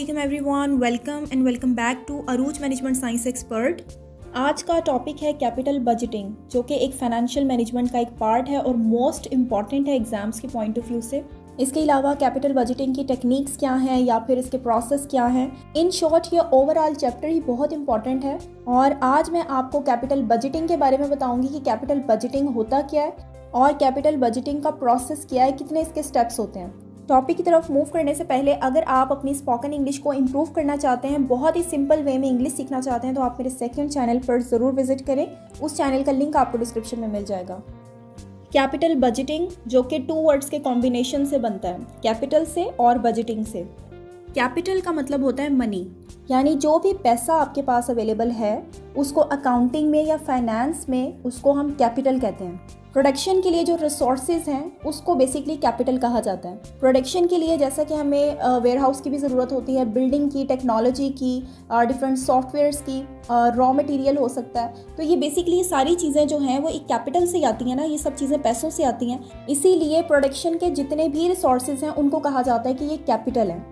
Welcome everyone, welcome back to Arooj management science expert. आज का topic है कैपिटल बजटिंग, जो कि एक फाइनेंशियल मैनेजमेंट का एक पार्ट है और मोस्ट इम्पॉर्टेंट है एग्जाम्स के पॉइंट ऑफ व्यू से। इसके अलावा कैपिटल बजटिंग की टेक्निक्स क्या हैं या फिर इसके प्रोसेस क्या हैं। इन शॉर्ट ये ओवरऑल चैप्टर ही बहुत इंपॉर्टेंट है और आज मैं आपको कैपिटल बजटिंग के बारे में बताऊंगी कि कैपिटल बजटिंग होता क्या है और कैपिटल बजटिंग का प्रोसेस क्या है, कितने इसके स्टेप्स होते हैं। टॉपिक की तरफ मूव करने से पहले अगर आप अपनी स्पोकन इंग्लिश को इम्प्रूव करना चाहते हैं, बहुत ही सिंपल वे में इंग्लिश सीखना चाहते हैं, तो आप मेरे सेकंड चैनल पर ज़रूर विजिट करें। उस चैनल का लिंक आपको डिस्क्रिप्शन में मिल जाएगा। कैपिटल बजटिंग जो कि 2 वर्ड्स के कॉम्बिनेशन से बनता है, कैपिटल से और बजटिंग से। कैपिटल का मतलब होता है मनी, यानी जो भी पैसा आपके पास अवेलेबल है उसको अकाउंटिंग में या फाइनेंस में उसको हम कैपिटल कहते हैं। प्रोडक्शन के लिए जो रिसोर्सेज हैं उसको बेसिकली कैपिटल कहा जाता है। प्रोडक्शन के लिए जैसा कि हमें वेयरहाउस की भी ज़रूरत होती है, बिल्डिंग की, टेक्नोलॉजी की, डिफरेंट सॉफ्टवेयर्स की, रॉ मटेरियल हो सकता है, तो ये बेसिकली सारी चीज़ें जो हैं वो एक कैपिटल से आती हैं ना, ये सब चीज़ें पैसों से आती हैं। इसीलिए प्रोडक्शन के जितने भी रिसोर्सेज हैं उनको कहा जाता है कि ये कैपिटल है।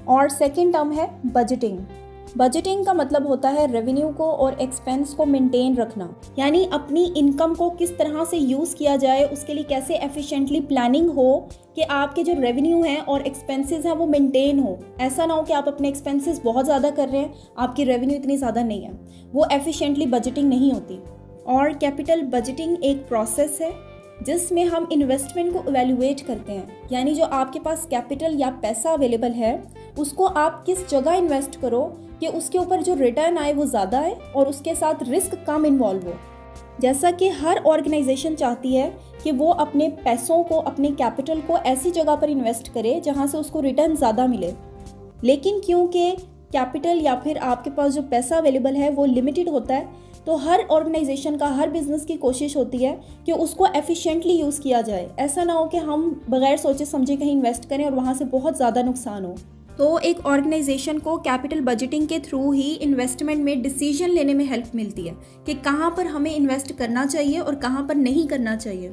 और सेकेंड टर्म है बजटिंग। बजटिंग का मतलब होता है रेवेन्यू को और एक्सपेंस को मेंटेन रखना, यानी अपनी इनकम को किस तरह से यूज़ किया जाए, उसके लिए कैसे एफिशिएंटली प्लानिंग हो कि आपके जो रेवेन्यू हैं और एक्सपेंसेस हैं वो मेंटेन हो। ऐसा ना हो कि आप अपने एक्सपेंसेस बहुत ज़्यादा कर रहे हैं, आपकी रेवेन्यू इतनी ज़्यादा नहीं है, वो एफिशिएंटली बजटिंग नहीं होती। और कैपिटल बजटिंग एक प्रोसेस है जिसमें हम इन्वेस्टमेंट को इवैल्यूएट करते हैं, यानी जो आपके पास कैपिटल या पैसा अवेलेबल है उसको आप किस जगह इन्वेस्ट करो कि उसके ऊपर जो रिटर्न आए वो ज़्यादा आए और उसके साथ रिस्क कम इन्वॉल्व हो। जैसा कि हर ऑर्गेनाइजेशन चाहती है कि वो अपने पैसों को, अपने कैपिटल को ऐसी जगह पर इन्वेस्ट करे जहाँ से उसको रिटर्न ज़्यादा मिले, लेकिन क्योंकि कैपिटल या फिर आपके पास जो पैसा अवेलेबल है वो लिमिटेड होता है, तो हर ऑर्गेनाइजेशन का, हर बिजनेस की कोशिश होती है कि उसको एफिशिएंटली यूज़ किया जाए। ऐसा ना हो कि हम बगैर सोचे समझे कहीं इन्वेस्ट करें और वहाँ से बहुत ज़्यादा नुकसान हो। तो एक ऑर्गेनाइजेशन को कैपिटल बजटिंग के थ्रू ही इन्वेस्टमेंट में डिसीजन लेने में हेल्प मिलती है कि कहाँ पर हमें इन्वेस्ट करना चाहिए और कहाँ पर नहीं करना चाहिए।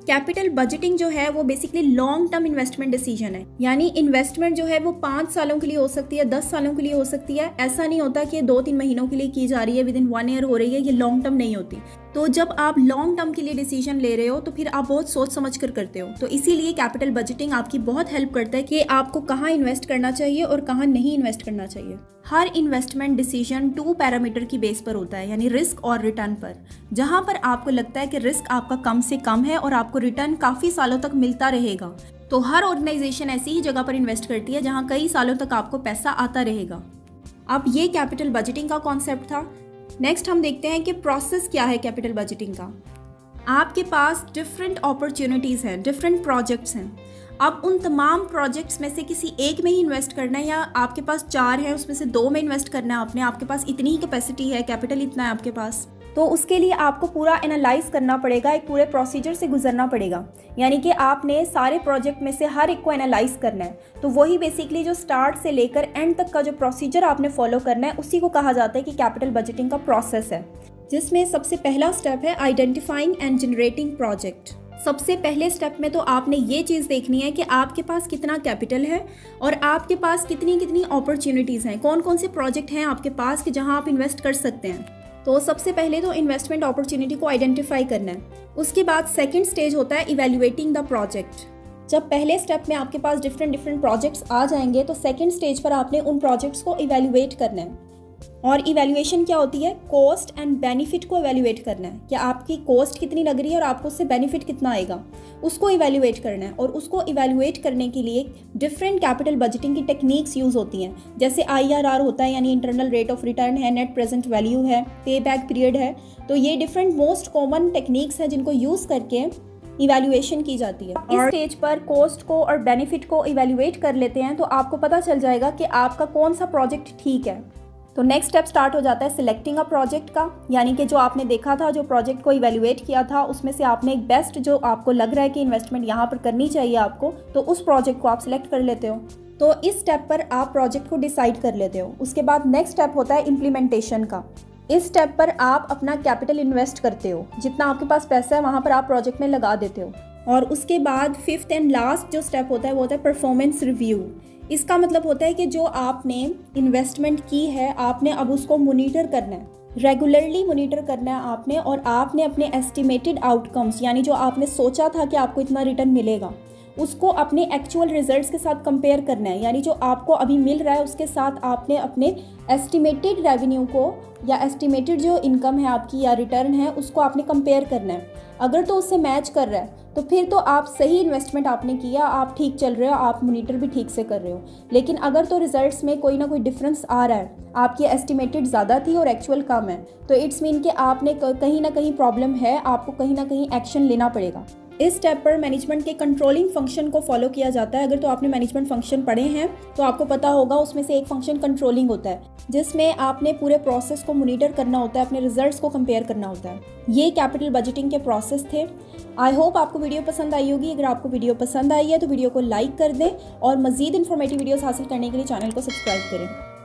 कैपिटल बजटिंग जो है वो basically long term investment decision है, यानी इन्वेस्टमेंट जो है वो 5 सालों के लिए हो सकती है, 10 सालों के लिए हो सकती है। ऐसा नहीं होता कि 2-3 महीनों के लिए की जा रही है, विद इन 1 ईयर हो रही है, ये लॉन्ग टर्म नहीं होती। तो जब आप लॉन्ग टर्म के लिए डिसीजन ले रहे हो तो फिर आप बहुत सोच समझ कर करते हो। तो इसीलिए कैपिटल बजटिंग आपकी बहुत हेल्प करता है कि आपको कहाँ इन्वेस्ट करना चाहिए और कहाँ नहीं इन्वेस्ट करना चाहिए। हर इन्वेस्टमेंट डिसीजन 2 पैरामीटर की बेस पर होता है, यानी रिस्क और रिटर्न पर। जहाँ पर आपको लगता है कि रिस्क आपका कम से कम है और आपको रिटर्न काफ़ी सालों तक मिलता रहेगा, तो हर ऑर्गेनाइजेशन ऐसी ही जगह पर इन्वेस्ट करती है जहाँ कई सालों तक आपको पैसा आता रहेगा। अब ये कैपिटल बजटिंग का कॉन्सेप्ट था। नेक्स्ट हम देखते हैं कि प्रोसेस क्या है कैपिटल बजटिंग का। आपके पास डिफरेंट अपॉर्चुनिटीज़ हैं, डिफरेंट प्रोजेक्ट्स हैं। अब उन तमाम प्रोजेक्ट्स में से किसी एक में ही इन्वेस्ट करना है, या आपके पास 4 है उसमें से 2 में इन्वेस्ट करना है आपके पास इतनी ही कैपेसिटी है, कैपिटल इतना है आपके पास, तो उसके लिए आपको पूरा एनालाइज करना पड़ेगा, एक पूरे प्रोसीजर से गुजरना पड़ेगा। यानी कि आपने सारे प्रोजेक्ट में से हर एक को एनालाइज करना है। तो वही बेसिकली जो स्टार्ट से लेकर एंड तक का जो प्रोसीजर आपने फॉलो करना है उसी को कहा जाता है कि कैपिटल बजटिंग का प्रोसेस है, जिसमें सबसे पहला स्टेप है आइडेंटिफाइंग एंड जनरेटिंग प्रोजेक्ट। सबसे पहले स्टेप में तो आपने ये चीज़ देखनी है कि आपके पास कितना कैपिटल है और आपके पास कितनी कितनी अपॉर्चुनिटीज़ हैं, कौन कौन से प्रोजेक्ट हैं आपके पास कि जहां आप इन्वेस्ट कर सकते हैं। तो सबसे पहले तो इन्वेस्टमेंट अपॉर्चुनिटी को आइडेंटिफाई करना है। उसके बाद सेकंड स्टेज होता है इवैल्यूएटिंग द प्रोजेक्ट। जब पहले स्टेप में आपके पास डिफरेंट प्रोजेक्ट्स आ जाएंगे तो सेकंड स्टेज पर आपने उन प्रोजेक्ट्स को इवैल्यूएट करना है। और इवैल्यूएशन क्या होती है? कॉस्ट एंड बेनिफिट को इवैल्यूएट करना है कि आपकी कॉस्ट कितनी लग रही है और आपको उससे बेनिफिट कितना आएगा, उसको इवैल्यूएट करना है। और उसको इवैल्यूएट करने के लिए डिफरेंट कैपिटल बजटिंग की टेक्निक्स यूज़ होती हैं, जैसे IRR होता है, यानी इंटरनल रेट ऑफ रिटर्न है, नेट प्रेजेंट वैल्यू है, पे बैक पीरियड है। तो ये डिफरेंट मोस्ट कॉमन टेक्निक्स हैं जिनको यूज़ करके इवैल्यूएशन की जाती है। इस स्टेज पर कॉस्ट को और बेनिफिट को इवैल्यूएट कर लेते हैं तो आपको पता चल जाएगा कि आपका कौन सा प्रोजेक्ट ठीक है। तो नेक्स्ट स्टेप स्टार्ट हो जाता है सिलेक्टिंग अ प्रोजेक्ट का, यानी कि जो आपने देखा था, जो प्रोजेक्ट को इवैल्यूएट किया था, उसमें से आपने एक बेस्ट जो आपको लग रहा है कि इन्वेस्टमेंट यहाँ पर करनी चाहिए आपको, तो उस प्रोजेक्ट को आप सिलेक्ट कर लेते हो। तो इस स्टेप पर आप प्रोजेक्ट को डिसाइड कर लेते हो। उसके बाद नेक्स्ट स्टेप होता है इम्प्लीमेंटेशन का। इस स्टेप पर आप अपना कैपिटल इन्वेस्ट करते हो, जितना आपके पास पैसा है वहाँ पर आप प्रोजेक्ट में लगा देते हो। और उसके बाद फिफ्थ एंड लास्ट जो स्टेप होता है वो होता है परफॉर्मेंस रिव्यू। इसका मतलब होता है कि जो आपने इन्वेस्टमेंट की है आपने अब उसको मोनीटर करना है, रेगुलरली मोनीटर करना है आपने, और आपने अपने एस्टिमेटेड आउटकम्स यानी जो आपने सोचा था कि आपको इतना रिटर्न मिलेगा उसको अपने एक्चुअल रिजल्ट्स के साथ कंपेयर करना है। यानी जो आपको अभी मिल रहा है उसके साथ आपने अपने एस्टिमेटेड रेवेन्यू को या एस्टिमेटेड जो इनकम है आपकी या रिटर्न है उसको आपने कंपेयर करना है। अगर तो उससे मैच कर रहा है तो फिर तो आप सही इन्वेस्टमेंट आपने किया, आप ठीक चल रहे हो, आप मोनीटर भी ठीक से कर रहे हो। लेकिन अगर तो रिजल्ट्स में कोई ना कोई डिफरेंस आ रहा है, आपकी एस्टिमेटेड ज़्यादा थी और एक्चुअल कम है, तो इट्स मीन कि आपने कहीं ना कहीं प्रॉब्लम है, आपको कहीं ना कहीं एक्शन लेना पड़ेगा। इस स्टेप पर मैनेजमेंट के कंट्रोलिंग फंक्शन को फॉलो किया जाता है। अगर तो आपने मैनेजमेंट फंक्शन पढ़े हैं तो आपको पता होगा उसमें से एक फंक्शन कंट्रोलिंग होता है, जिसमें आपने पूरे प्रोसेस को मॉनिटर करना होता है, अपने रिजल्ट्स को कंपेयर करना होता है। ये कैपिटल बजटिंग के प्रोसेस थे। आई होप आपको वीडियो पसंद आई होगी। अगर आपको वीडियो पसंद आई है तो वीडियो को लाइक कर दें और मज़ीद इन्फॉर्मेटिव वीडियोस हासिल करने के लिए चैनल को सब्सक्राइब करें।